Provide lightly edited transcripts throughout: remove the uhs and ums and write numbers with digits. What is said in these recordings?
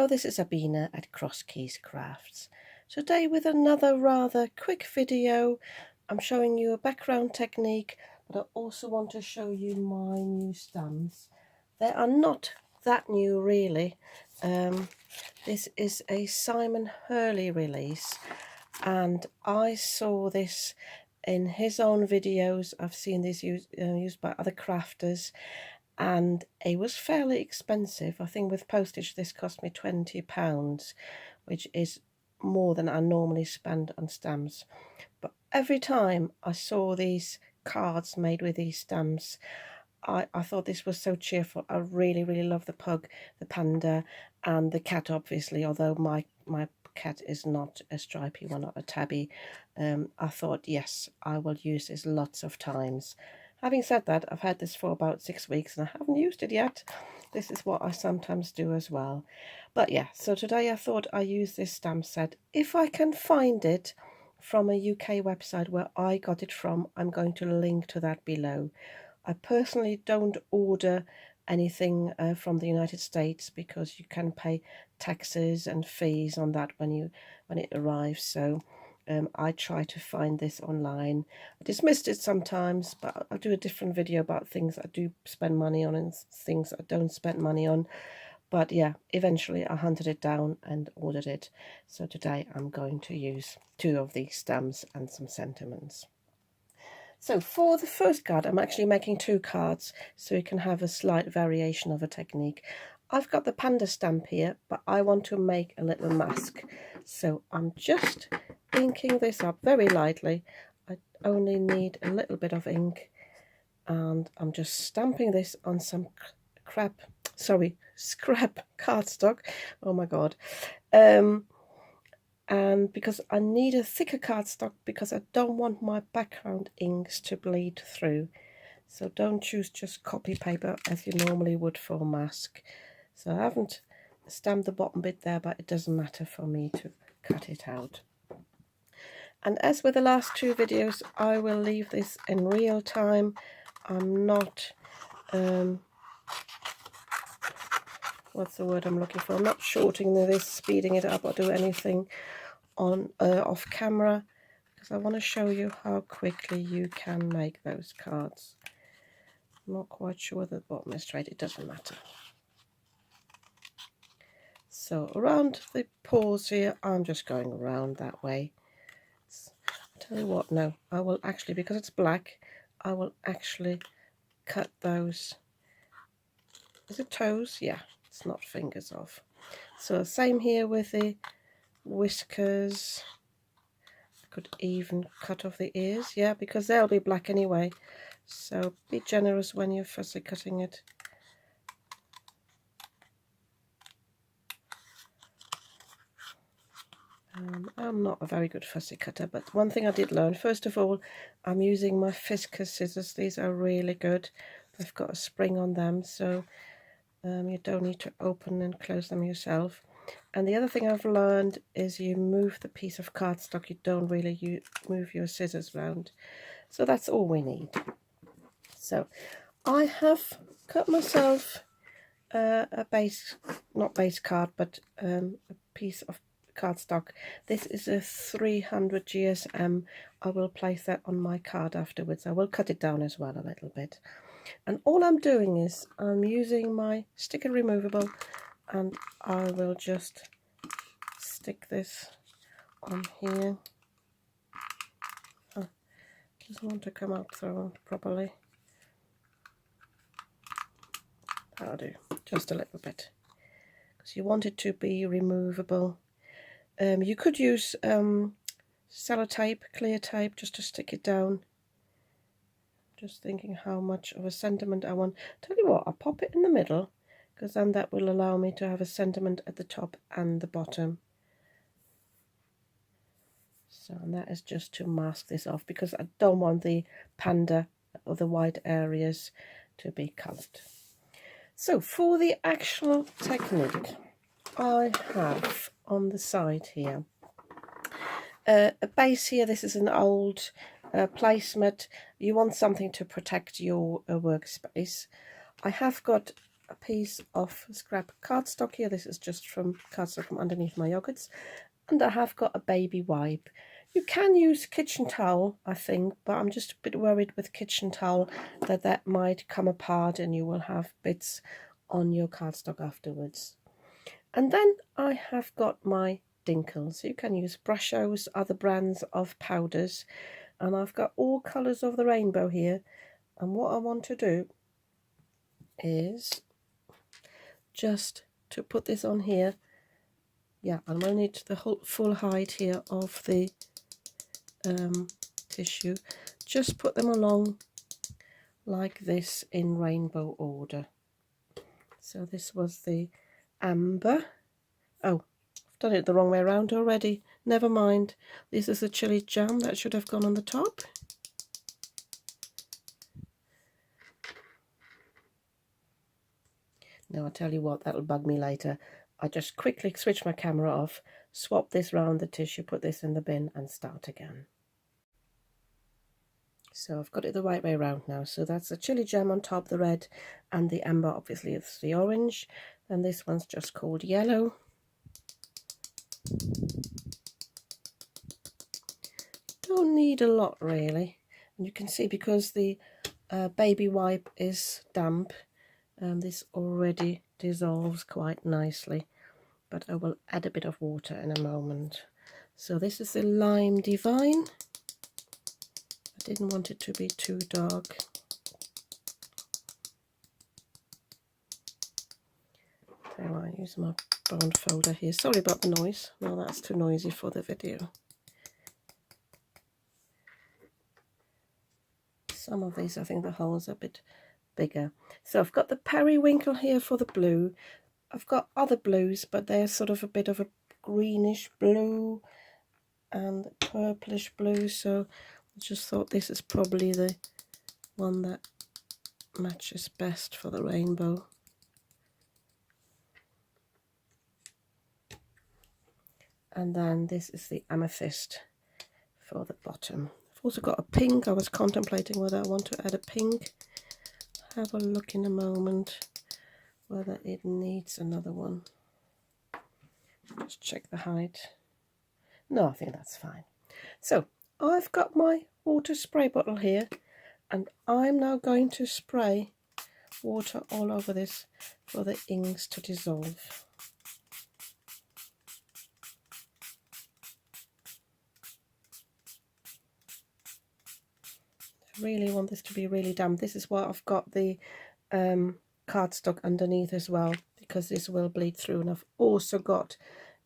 this is Lavinia at Cross Keys Crafts. Today with another rather quick video. I'm showing you a background technique, but I also want to show you my new stamps. They are not that new really. This is a Simon Hurley release, and I saw this in his own videos. I've seen this used by other crafters, and it was fairly expensive. I think with postage this cost me £20, which is more than I normally spend on stamps. But every time I saw these cards made with these stamps, I thought this was so cheerful. I really love the pug, the panda, and the cat, obviously, although my cat is not a stripy one, not a tabby. I thought, yes, I will use this lots of times. Having said that, I've had this for about 6 weeks and I haven't used it yet. This is what I sometimes do as well. But yeah, so today I thought I'd use this stamp set. If I can find it from a UK website where I got it from, I'm going to link to that below. I personally don't order anything from the United States because you can pay taxes and fees on that when it arrives. So I try to find this online. I dismissed it sometimes, but I'll do a different video about things I do spend money on and things I don't spend money on. But yeah, eventually I hunted it down and ordered it. So today I'm going to use 2 of these stamps and some sentiments. So for the first card, I'm actually making 2 cards so you can have a slight variation of a technique. I've got the panda stamp here, but I want to make a little mask. So I'm just inking this up very lightly. I only need a little bit of ink, and I'm just stamping this on some scrap cardstock. Oh my god. And because I need a thicker cardstock, because I don't want my background inks to bleed through. So don't choose just copy paper as you normally would for a mask. So I haven't stamped the bottom bit there, but it doesn't matter for me to cut it out. And as with the last 2 videos, I will leave this in real time. I'm not, what's the word I'm looking for? I'm not shorting this, speeding it up, or do anything on off camera, because I want to show you how quickly you can make those cards. I'm not quite sure that the bottom is straight, it doesn't matter. So around the paws here, I'm just going around that way. I'll tell you what, no, I will actually, because it's black, I will actually cut those, is it toes? Yeah, it's not fingers off. So same here with the whiskers. I could even cut off the ears, yeah, because they'll be black anyway. So be generous when you're fussy cutting it. I'm not a very good fussy cutter, but one thing I did learn, first of all, I'm using my Fisker scissors. These are really good. They've got a spring on them, so you don't need to open and close them yourself. And the other thing I've learned is you move the piece of cardstock, you don't really move your scissors round. So that's all we need. So I have cut myself a base, not base card, but a piece of cardstock. This is a 300 GSM. I will place that on my card afterwards. I will cut it down as well a little bit. And all I'm doing is I'm using my sticker removable, and I will just stick this on here. Oh, doesn't want to come out through properly. That'll do, just a little bit, because you want it to be removable. You could use sellotape, clear tape, just to stick it down. Just thinking how much of a sentiment I want. Tell you what, I'll pop it in the middle, because then that will allow me to have a sentiment at the top and the bottom. So, and that is just to mask this off, because I don't want the panda or the white areas to be coloured. So for the actual technique, I have on the side here a base here. This is an old placemat. You want something to protect your workspace. I have got a piece of scrap cardstock here. This is just from cardstock from underneath my yogurts. And I have got a baby wipe. You can use kitchen towel, I think, but I'm just a bit worried with kitchen towel that might come apart and you will have bits on your cardstock afterwards. And then I have got my Dinkles. You can use Brushos, other brands of powders, and I've got all colours of the rainbow here. And what I want to do is just to put this on here. Yeah, I'm going to need the whole full height here of the tissue. Just put them along like this in rainbow order. So this was the amber. Oh, I've done it the wrong way around already. Never mind. This is the chili jam that should have gone on the top. Now I'll tell you what, that'll bug me later. I just quickly switch my camera off, swap this round the tissue, put this in the bin and start again. So I've got it the right way around now. So that's the chili jam on top, the red, and the amber obviously is the orange. And this one's just called yellow. Don't need a lot really. And you can see because the baby wipe is damp, this already dissolves quite nicely. But I will add a bit of water in a moment. So this is the Lime Divine. I didn't want it to be too dark. There, I use my bond folder here. Sorry about the noise. No, that's too noisy for the video. Some of these, I think the holes are a bit bigger. So I've got the periwinkle here for the blue. I've got other blues, but they're sort of a bit of a greenish blue and purplish blue. So I just thought this is probably the one that matches best for the rainbow. And then this is the amethyst for the bottom. I've also got a pink. I was contemplating whether I want to add a pink. Have a look in a moment whether it needs another one. Just check the height. No, I think that's fine. So I've got my water spray bottle here, and I'm now going to spray water all over this for the inks to dissolve. I really want this to be really damp. This is why I've got the cardstock underneath as well, because this will bleed through, and I've also got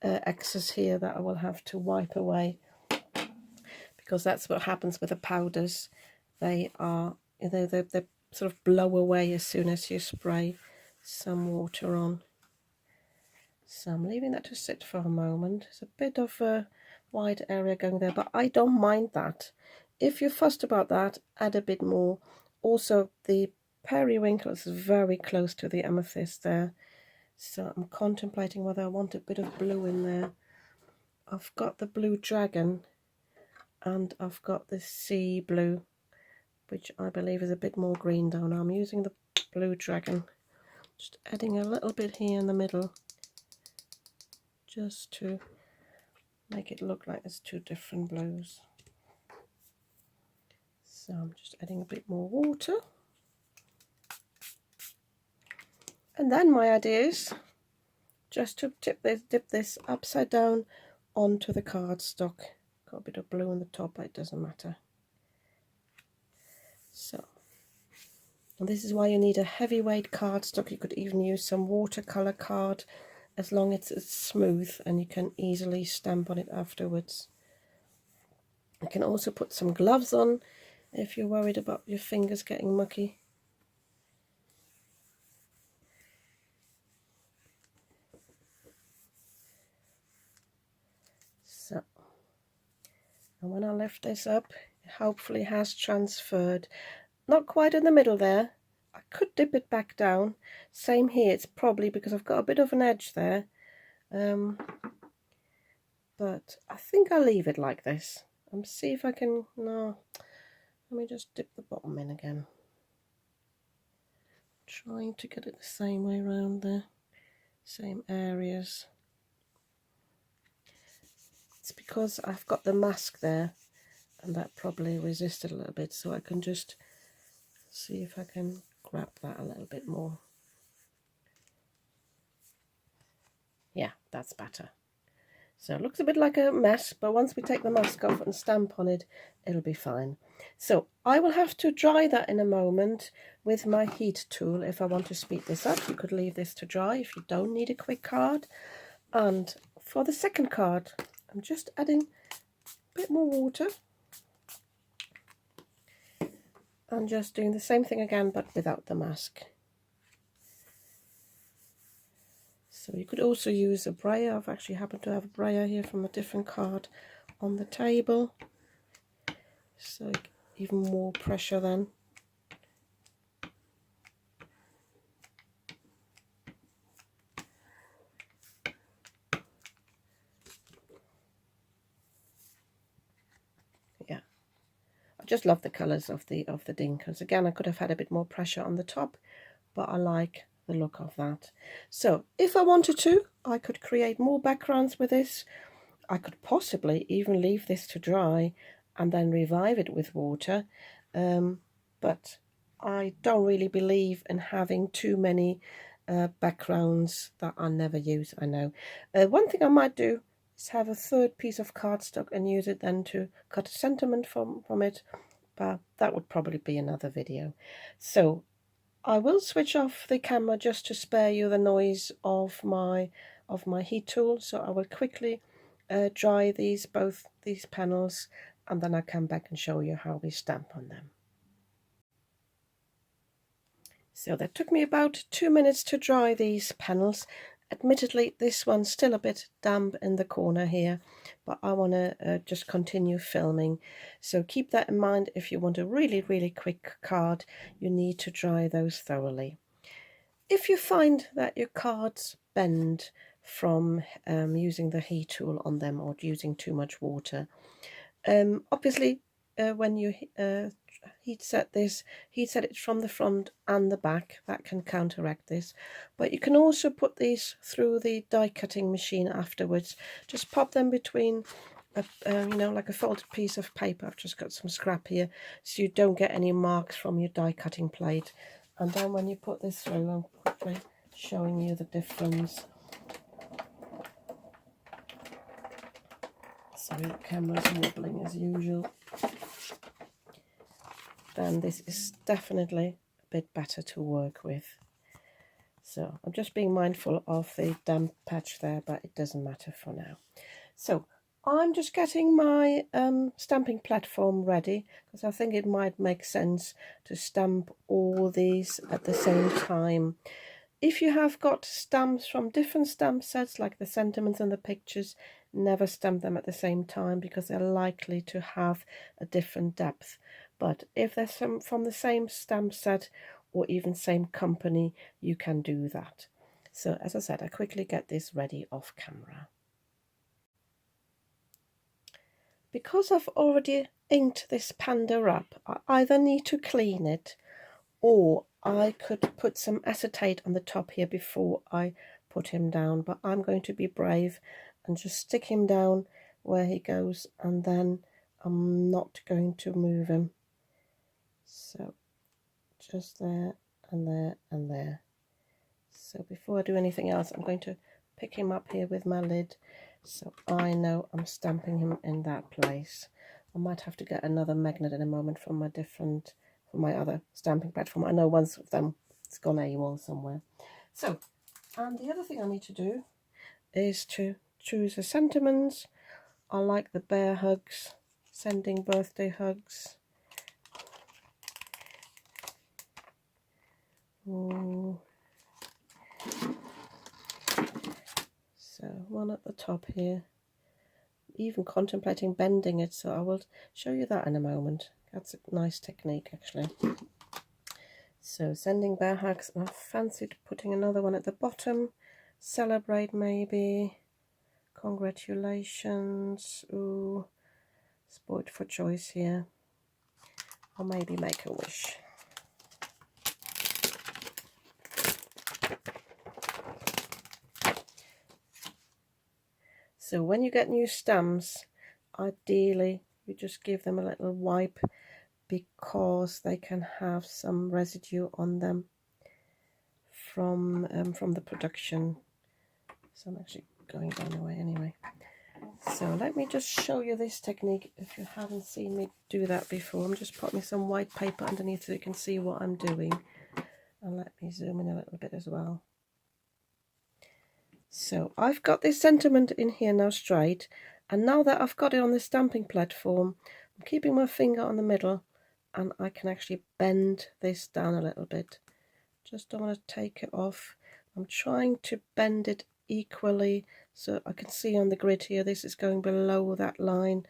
excess here that I will have to wipe away, because that's what happens with the powders. They are, they sort of blow away as soon as you spray some water on. So I'm leaving that to sit for a moment. There's a bit of a wide area going there, but I don't mind that. If you're fussed about that, add a bit more. Also, the periwinkle is very close to the amethyst there, so I'm contemplating whether I want a bit of blue in there. I've got the blue dragon and I've got the sea blue, which I believe is a bit more green down. I'm using the blue dragon, just adding a little bit here in the middle, just to make it look like there's two different blues. So I'm just adding a bit more water. And then my idea is just to dip this upside down onto the cardstock. Got a bit of blue on the top, but it doesn't matter. So, and this is why you need a heavyweight cardstock. You could even use some watercolor card, as long as it's smooth and you can easily stamp on it afterwards. You can also put some gloves on if you're worried about your fingers getting mucky. So, and when I lift this up, it hopefully has transferred. Not quite in the middle there. I could dip it back down. Same here, it's probably because I've got a bit of an edge there. But I think I'll leave it like this and see if I can, no, let me just dip the bottom in again. Trying to get it the same way around there, same areas. It's because I've got the mask there and that probably resisted a little bit, so I can just see if I can grab that a little bit more. Yeah, that's better. So it looks a bit like a mess, but once we take the mask off and stamp on it, it'll be fine. So I will have to dry that in a moment with my heat tool. If I want to speed this up, you could leave this to dry if you don't need a quick card. And for the second card, I'm just adding a bit more water and just doing the same thing again, but without the mask. So you could also use a brayer. I've actually happened to have a brayer here from a different card on the table. So even more pressure then. Yeah. I just love the colours of the Dinkles. Again, I could have had a bit more pressure on the top, but I like the look of that. So if I wanted to, I could create more backgrounds with this. I could possibly even leave this to dry and then revive it with water, but I don't really believe in having too many backgrounds that I never use, I know. One thing I might do is have a third piece of cardstock and use it then to cut a sentiment from it, but that would probably be another video. So I will switch off the camera just to spare you the noise of my heat tool. So I will quickly dry both these panels, and then I'll come back and show you how we stamp on them. So that took me about 2 minutes to dry these panels. Admittedly, this one's still a bit damp in the corner here, but I want to just continue filming. So keep that in mind. If you want a really, really quick card, you need to dry those thoroughly. If you find that your cards bend from using the heat tool on them or using too much water, obviously when you heat set it from the front and the back. That can counteract this, but you can also put these through the die cutting machine afterwards. Just pop them between you know, like a folded piece of paper. I've just got some scrap here so you don't get any marks from your die cutting plate. And then when you put this through, I'm quickly showing you the difference. Sorry, the camera's wobbling as usual. Then this is definitely a bit better to work with. So I'm just being mindful of the damp patch there, but it doesn't matter for now. So I'm just getting my stamping platform ready, because I think it might make sense to stamp all these at the same time. If you have got stamps from different stamp sets, like the sentiments and the pictures, never stamp them at the same time because they're likely to have a different depth. But if they're from the same stamp set or even same company, you can do that. So as I said, I quickly get this ready off camera. Because I've already inked this panda up, I either need to clean it, or I could put some acetate on the top here before I put him down, but I'm going to be brave and just stick him down where he goes, and then I'm not going to move him. So just there and there and there. So before I do anything else, I'm going to pick him up here with my lid, so I know I'm stamping him in that place. I might have to get another magnet in a moment from my other stamping platform. I know one of them has gone AWOL somewhere. So, and the other thing I need to do is to choose the sentiments. I like the bear hugs, sending birthday hugs. Ooh. So one at the top here, even contemplating bending it, so I will show you that in a moment. That's a nice technique actually. So sending bear hugs, and I fancied putting another one at the bottom. Celebrate maybe. Congratulations. Ooh, spoiled for choice here. Or maybe make a wish. So when you get new stamps, ideally you just give them a little wipe, because they can have some residue on them from the production. So I'm actually going down the way anyway. So let me just show you this technique if you haven't seen me do that before. I'm just putting some white paper underneath so you can see what I'm doing. And let me zoom in a little bit as well. So I've got this sentiment in here now straight, and now that I've got it on the stamping platform, I'm keeping my finger on the middle, and I can actually bend this down a little bit. Just don't want to take it off. I'm trying to bend it equally, so I can see on the grid here this is going below that line,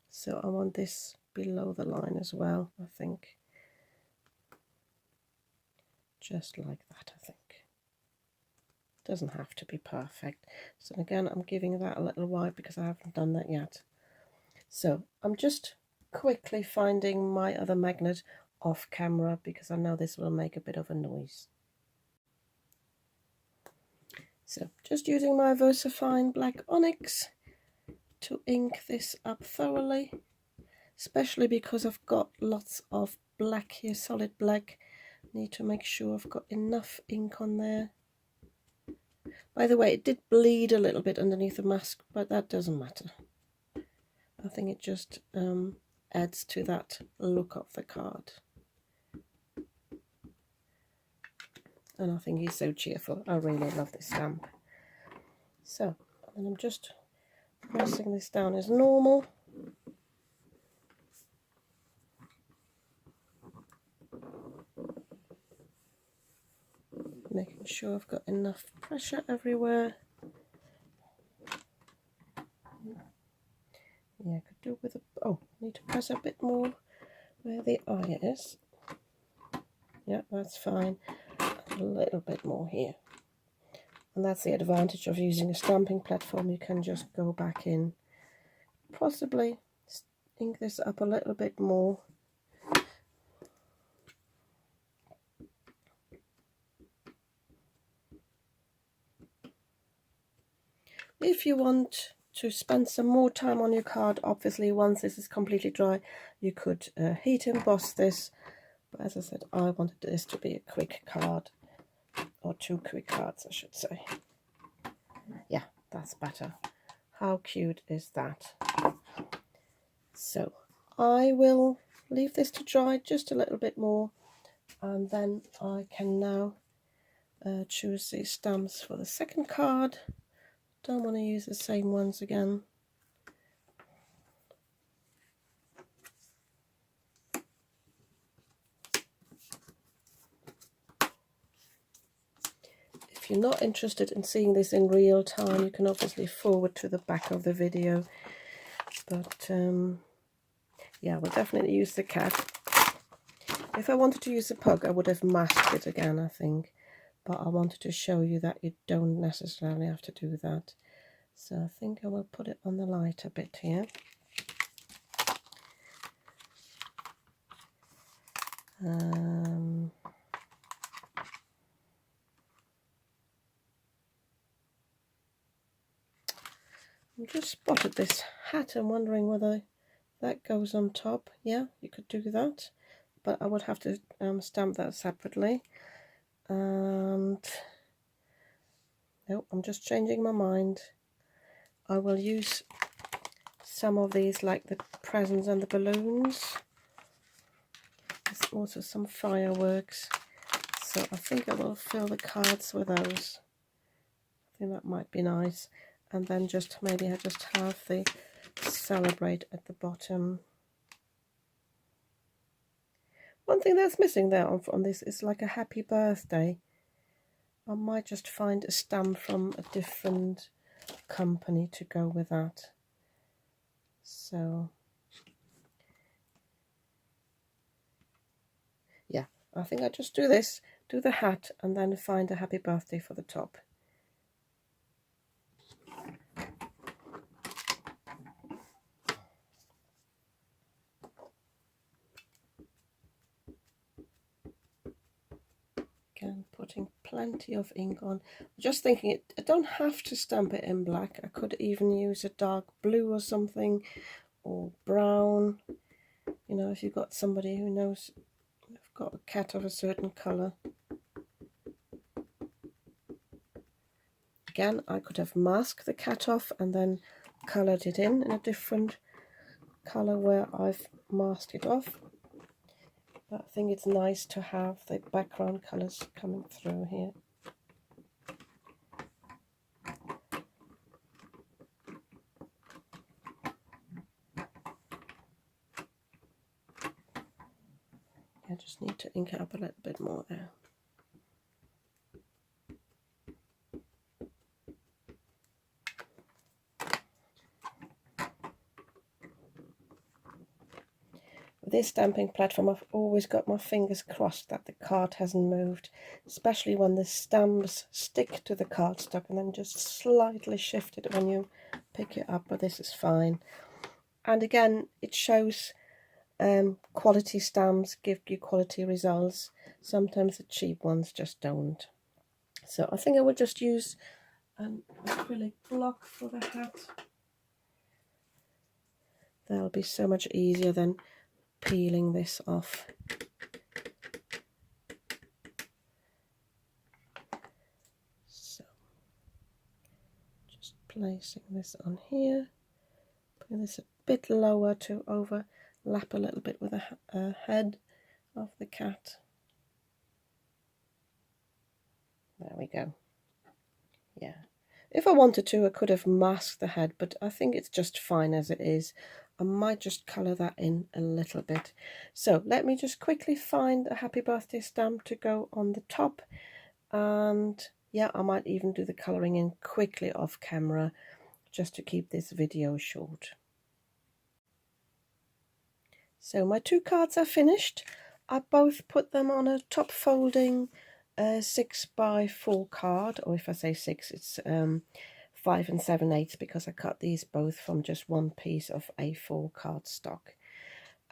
so I want this below the line as well, I think. Just like that, I think. Doesn't have to be perfect. So again, I'm giving that a little wipe because I haven't done that yet. So I'm just quickly finding my other magnet off camera because I know this will make a bit of a noise. So just using my VersaFine black onyx to ink this up thoroughly, especially because I've got lots of black here, solid black. Need to make sure I've got enough ink on there. By the way, it did bleed a little bit underneath the mask, but that doesn't matter. I think it just adds to that look of the card. And I think he's so cheerful. I really love this stamp. So, and I'm just pressing this down as normal. Making sure I've got enough pressure everywhere. Yeah, I could do with a, oh, need to press a bit more where the eye is. Yeah, that's fine. A little bit more here. And that's the advantage of using a stamping platform. You can just go back in, possibly ink this up a little bit more. If you want to spend some more time on your card, obviously once this is completely dry, you could heat emboss this. But as I said, I wanted this to be a quick card, or 2 quick cards I should say. Yeah, that's better. How cute is that? So I will leave this to dry just a little bit more, and then I can now choose these stamps for the second card. Don't want to use the same ones again. If you're not interested in seeing this in real time, you can obviously forward to the back of the video. But yeah, we'll definitely use the cat. If I wanted to use the pug, I would have masked it again, I think. But I wanted to show you that you don't necessarily have to do that. So I think I will put it on the light a bit here. I just spotted this hat and wondering whether that goes on top. Yeah, you could do that, but I would have to stamp that separately. And no, I'm just changing my mind. I will use some of these, like the presents and the balloons. There's also some fireworks, so I think I will fill the cards with those. I think that might be nice. And then just maybe I just have the celebrate at the bottom. One thing that's missing there on this is like a happy birthday. I might just find a stamp from a different company to go with that. So yeah, I think I just do this, do the hat, and then find a happy birthday for the top. Again, putting plenty of ink on. Just thinking, I don't have to stamp it in black. I could even use a dark blue or something, or brown. You know, if you've got somebody who knows they've got a cat of a certain colour. Again, I could have masked the cat off and then coloured it in a different colour where I've masked it off. But I think it's nice to have the background colours coming through here. I just need to ink it up a little bit more there. With this stamping platform, I've always got my fingers crossed that the card hasn't moved, especially when the stamps stick to the cardstock and then just slightly shift it when you pick it up, but this is fine. And again, it shows quality stamps give you quality results. Sometimes the cheap ones just don't. So I think I will just use an acrylic block for the hat. That'll be so much easier than peeling this off. So just placing this on here, putting this a bit lower to overlap a little bit with the head of the cat. There we go. Yeah, if I wanted to, I could have masked the head, but I think it's just fine as it is. I might just colour that in a little bit. So let me just quickly find a happy birthday stamp to go on the top. And yeah, I might even do the colouring in quickly off camera just to keep this video short. So my two cards are finished. I both put them on a top folding 6x4 card, or if I say 6, it's 5 7/8 because I cut these both from just one piece of A4 cardstock.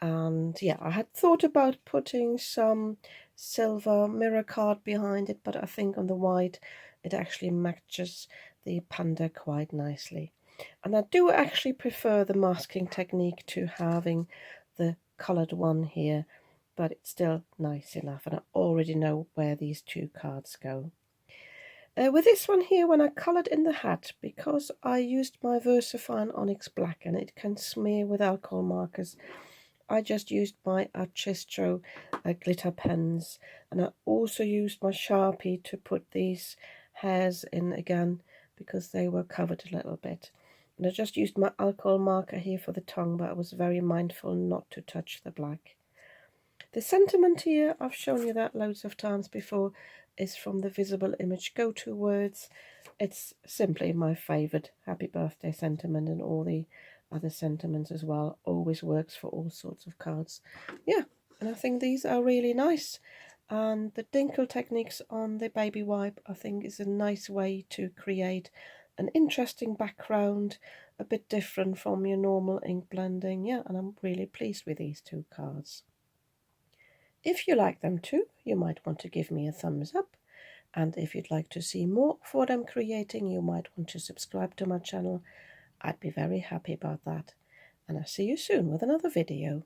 And yeah, I had thought about putting some silver mirror card behind it, but I think on the white it actually matches the panda quite nicely. And I do actually prefer the masking technique to having the coloured one here, but it's still nice enough, and I already know where these two cards go. With this one here, when I coloured in the hat, because I used my VersaFine Onyx Black and it can smear with alcohol markers, I just used my Archistro glitter pens, and I also used my Sharpie to put these hairs in again because they were covered a little bit. And I just used my alcohol marker here for the tongue, but I was very mindful not to touch the black. The sentiment here, I've shown you that loads of times before, is from the Visible Image Go-To Words. It's simply my favourite happy birthday sentiment, and all the other sentiments as well. Always works for all sorts of cards. Yeah, and I think these are really nice. And the Dinkle techniques on the baby wipe, I think, is a nice way to create an interesting background, a bit different from your normal ink blending. Yeah, and I'm really pleased with these two cards. If you like them too, you might want to give me a thumbs up. And if you'd like to see more of what I'm creating, you might want to subscribe to my channel. I'd be very happy about that. And I'll see you soon with another video.